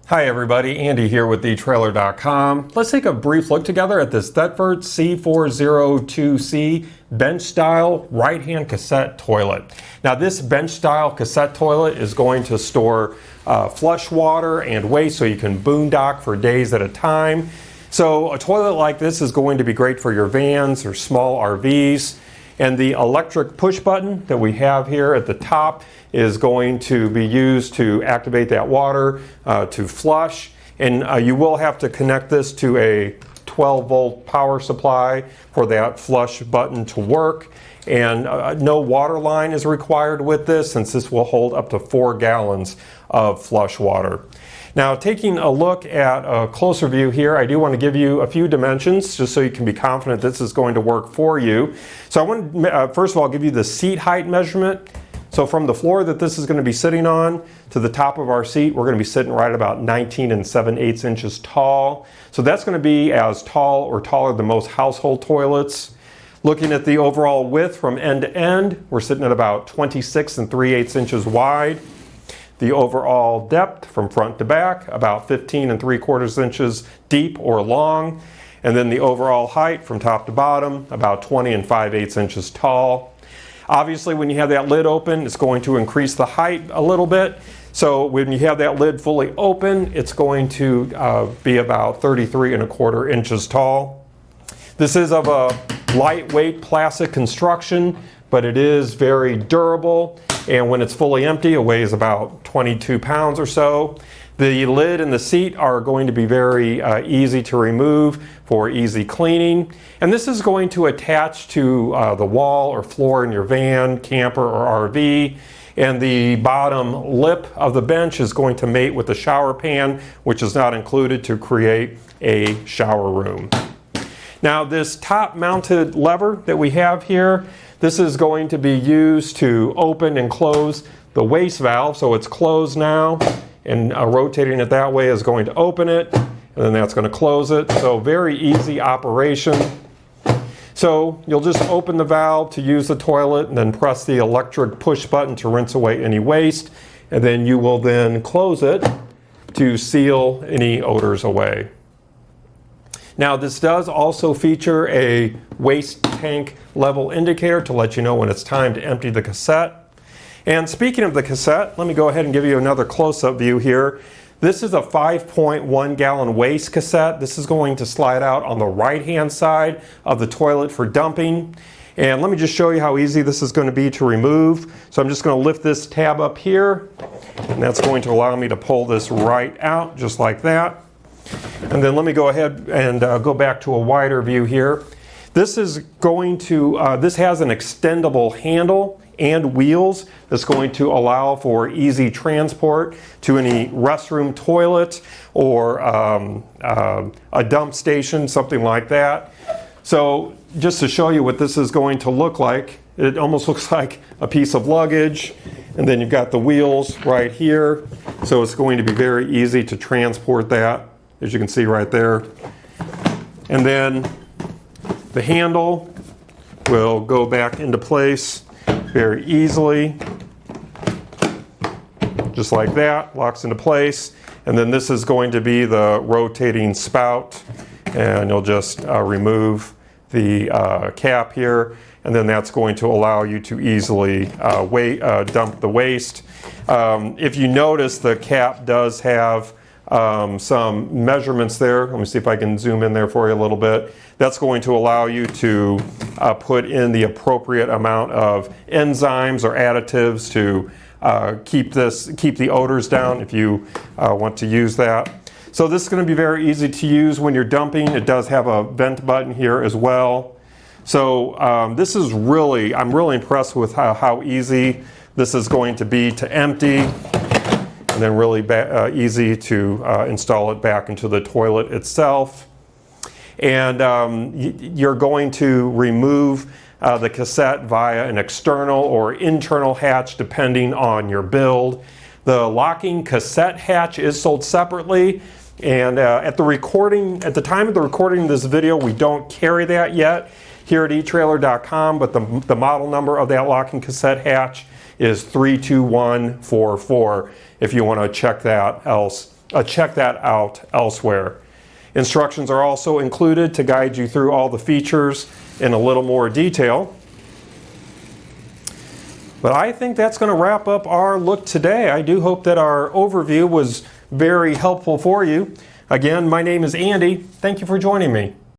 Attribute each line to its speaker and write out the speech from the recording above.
Speaker 1: Hi everybody, Andy here with etrailer.com. Let's take a brief look together at this Thetford C402C bench style right hand cassette toilet. Now this bench style cassette toilet is going to store flush water and waste so you can boondock for days at a time. So a toilet like this is going to be great for your vans or small RVs. And the electric push button that we have here at the top is going to be used to activate that water to flush. And you will have to connect this to a 12-volt power supply for that flush button to work. And no water line is required with this, since this will hold up to 4 gallons of flush water. Now, taking a look at a closer view here, I do want to give you a few dimensions just so you can be confident this is going to work for you. So I want to first of all give you the seat height measurement. So from the floor that this is going to be sitting on to the top of our seat, we're going to be sitting right about 19 7/8 inches tall. So that's going to be as tall or taller than most household toilets. Looking at the overall width from end to end, we're sitting at about 26 3/8 inches wide. The overall depth from front to back, about 15 3/4 inches deep or long. And then the overall height from top to bottom, about 20 5/8 inches tall. Obviously, when you have that lid open, it's going to increase the height a little bit. So when you have that lid fully open, it's going to be about 33 1/4 inches tall. This is of a lightweight plastic construction, but it is very durable. And when it's fully empty, it weighs about 22 pounds or so. The lid and the seat are going to be very easy to remove for easy cleaning. And this is going to attach to the wall or floor in your van, camper, or RV. And the bottom lip of the bench is going to mate with the shower pan, which is not included, to create a shower room. Now, this top mounted lever that we have here, this is going to be used to open and close the waste valve. So it's closed now, and rotating it that way is going to open it, and then that's going to close it. So very easy operation. So you'll just open the valve to use the toilet, and then press the electric push button to rinse away any waste, and then you will then close it to seal any odors away. Now, this does also feature a waste tank level indicator to let you know when it's time to empty the cassette. And speaking of the cassette, let me go ahead and give you another close-up view here. This is a 5.1 gallon waste cassette. This is going to slide out on the right-hand side of the toilet for dumping. And let me just show you how easy this is going to be to remove. So I'm just going to lift this tab up here, and that's going to allow me to pull this right out just like that. And then let me go ahead and go back to a wider view here. This is going to, this has an extendable handle and wheels that's going to allow for easy transport to any restroom toilet or a dump station, something like that. So just to show you what this is going to look like, it almost looks like a piece of luggage. And then you've got the wheels right here. So it's going to be very easy to transport that, as you can see right there. And then the handle will go back into place very easily, just like that, locks into place. And then this is going to be the rotating spout, and you'll just remove the cap here, and then that's going to allow you to easily dump the waste. If you notice, the cap does have some measurements there. Let me see if I can zoom in there for you a little bit. That's going to allow you to put in the appropriate amount of enzymes or additives to keep the odors down if you want to use that. So this is going to be very easy to use when you're dumping. It does have a vent button here as well. So this is really, I'm really impressed with how easy this is going to be to empty, and then really easy to install it back into the toilet itself. And you're going to remove the cassette via an external or internal hatch depending on your build. The locking cassette hatch is sold separately, and at the time of the recording of this video, we don't carry that yet here at etrailer.com, but the model number of that locking cassette hatch is 32144 if you want to check that else check that out elsewhere. Instructions are also included to guide you through all the features in a little more detail. But I think that's going to wrap up our look today. I do hope that our overview was very helpful for you. Again, my name is Andy. Thank you for joining me.